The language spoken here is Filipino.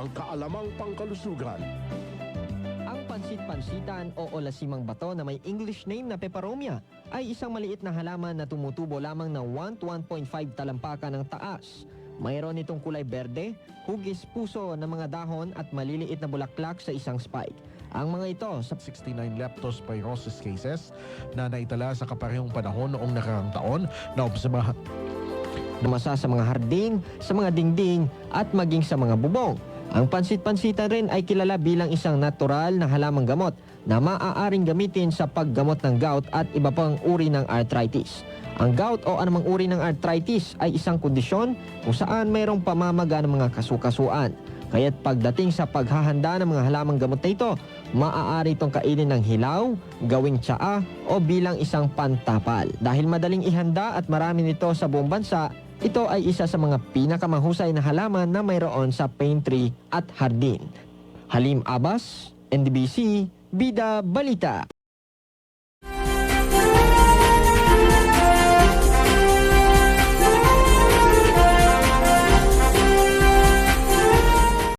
ang kaalamang pangkalusugan. Ang pansit-pansitan o olasimang bato na may English name na peperomia ay isang maliit na halaman na tumutubo lamang ng 1 to 1.5 talampakan ng taas. Mayroon itong kulay berde, hugis puso ng mga dahon at maliliit na bulaklak sa isang spike. Ang mga ito sa 69 leptospirosis cases na naitala sa kaparehong panahon noong nakaraang taon na obserbahan. dumasa sa mga hardin, sa mga dingding at maging sa mga bubong. Ang pansit-pansitan rin ay kilala bilang isang natural na halamang gamot na maaaring gamitin sa paggamot ng gout at iba pang uri ng arthritis. Ang gout o anumang uri ng arthritis ay isang kondisyon kung saan mayroong pamamaga ng mga kasukasuan. Kaya't pagdating sa paghahanda ng mga halamang gamot na ito, maaari itong kainin ng hilaw, gawing tsaa o bilang isang pantapal. Dahil madaling ihanda at marami nito sa buong bansa, ito ay isa sa mga pinakamahusay na halaman na mayroon sa pantry at hardin. Halim Abbas, NDBC, Bida Balita.